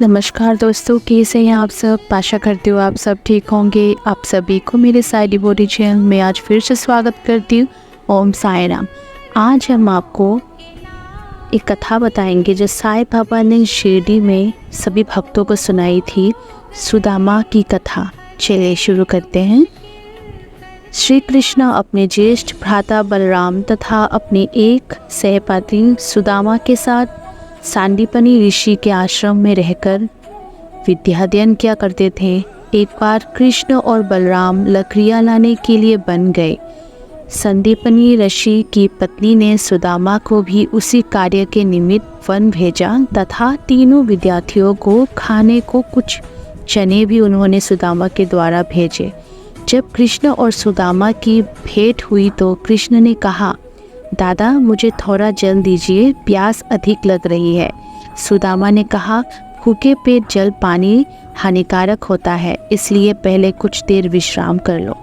नमस्कार दोस्तों, कैसे हैं आप सब। आशा करती हूँ आप सब ठीक होंगे। आप सभी को मेरे साई डिवोटी चैनल में आज फिर से स्वागत करती हूँ। ओम साई राम। आज हम आपको एक कथा बताएंगे जो साईं बाबा ने शिरडी में सभी भक्तों को सुनाई थी, सुदामा की कथा। चलिए शुरू करते हैं। श्री कृष्ण अपने ज्येष्ठ भ्राता बलराम तथा अपने एक सहपाठी सुदामा के साथ सांदीपनी ऋषि के आश्रम में रहकर विद्याध्ययन किया करते थे। एक बार कृष्ण और बलराम लकड़ियाँ लाने के लिए बन गए। संदीपनी ऋषि की पत्नी ने सुदामा को भी उसी कार्य के निमित्त वन भेजा तथा तीनों विद्यार्थियों को खाने को कुछ चने भी उन्होंने सुदामा के द्वारा भेजे। जब कृष्ण और सुदामा की भेंट हुई तो कृष्ण ने कहा, दादा मुझे थोड़ा जल दीजिए, प्यास अधिक लग रही है। सुदामा ने कहा, भूखे पेट जल पानी हानिकारक होता है, इसलिए पहले कुछ देर विश्राम कर लो।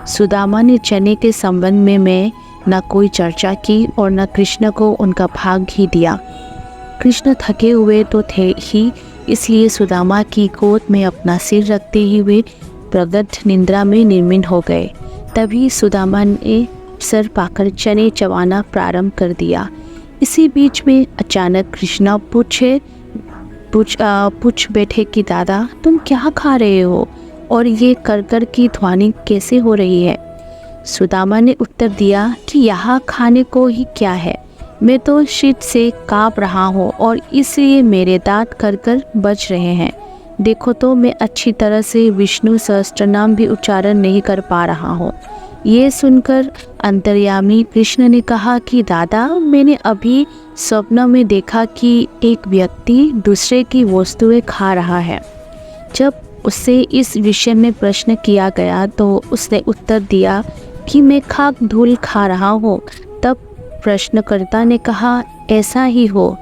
सुदामा ने चने के संबंध में मैं न कोई चर्चा की और न कृष्ण को उनका भाग ही दिया। कृष्ण थके हुए तो थे ही, इसलिए सुदामा की गोद में अपना सिर रखते ही वे प्रगट निद्रा में निर्मित हो गए। तभी सुदामा ने अवसर पाकर चने चबाना प्रारंभ कर दिया। इसी बीच में अचानक कृष्णा पूछ बैठे कि दादा तुम क्या खा रहे हो और ये करकर की ध्वनि कैसे हो रही है। सुदामा ने उत्तर दिया कि यहाँ खाने को ही क्या है, मैं तो शीत से काँप रहा हूँ और इसलिए मेरे दांत कर बज रहे हैं। देखो तो मैं अच्छी तरह से विष्णु सहस्त्रनाम भी उच्चारण नहीं कर पा रहा हूँ। ये सुनकर अंतर्यामी कृष्ण ने कहा कि दादा मैंने अभी स्वप्न में देखा कि एक व्यक्ति दूसरे की वस्तुएं खा रहा है। जब उससे इस विषय में प्रश्न किया गया तो उसने उत्तर दिया कि मैं खाक धूल खा रहा हूँ। तब प्रश्नकर्ता ने कहा, ऐसा ही हो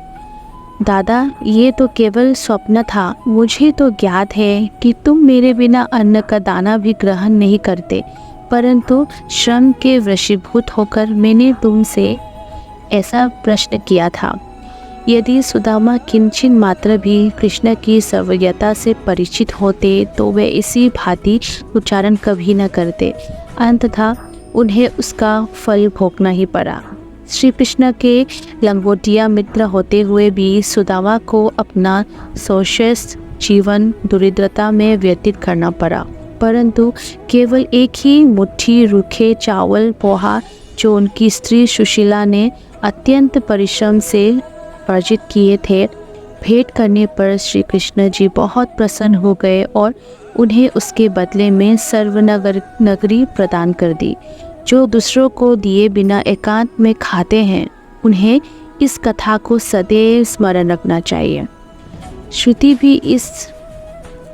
दादा, ये तो केवल स्वप्न था। मुझे तो ज्ञात है कि तुम मेरे बिना अन्न का दाना भी ग्रहण नहीं करते, परंतु श्रम के वशीभूत होकर मैंने तुमसे ऐसा प्रश्न किया था। यदि सुदामा किंचित मात्र भी कृष्ण की सर्वज्ञता से परिचित होते तो वे इसी भांति उच्चारण कभी न करते। अंततः उन्हें उसका फल भोगना ही पड़ा। श्री कृष्ण के लंगोटिया मित्र होते हुए भी सुदामा को अपना शोषस जीवन दरिद्रता में व्यतीत करना पड़ा, परंतु केवल एक ही मुट्ठी रूखे चावल पोहा जो उनकी स्त्री सुशीला ने अत्यंत परिश्रम से अर्जित किए थे, भेंट करने पर श्री कृष्ण जी बहुत प्रसन्न हो गए और उन्हें उसके बदले में नगरी प्रदान कर दी। जो दूसरों को दिए बिना एकांत में खाते हैं, उन्हें इस कथा को सदैव स्मरण रखना चाहिए। श्रुति भी इस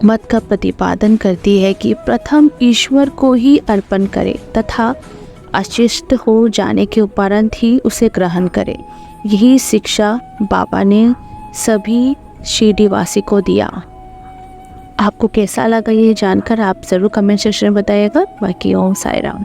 मत का प्रतिपादन करती है कि प्रथम ईश्वर को ही अर्पण करे तथा अशिष्ट हो जाने के उपरांत ही उसे ग्रहण करे। यही शिक्षा बाबा ने सभी शिरडीवासी को दिया। आपको कैसा लगा ये जानकर आप ज़रूर कमेंट सेक्शन में बताइएगा। बाकी ओम साई राम।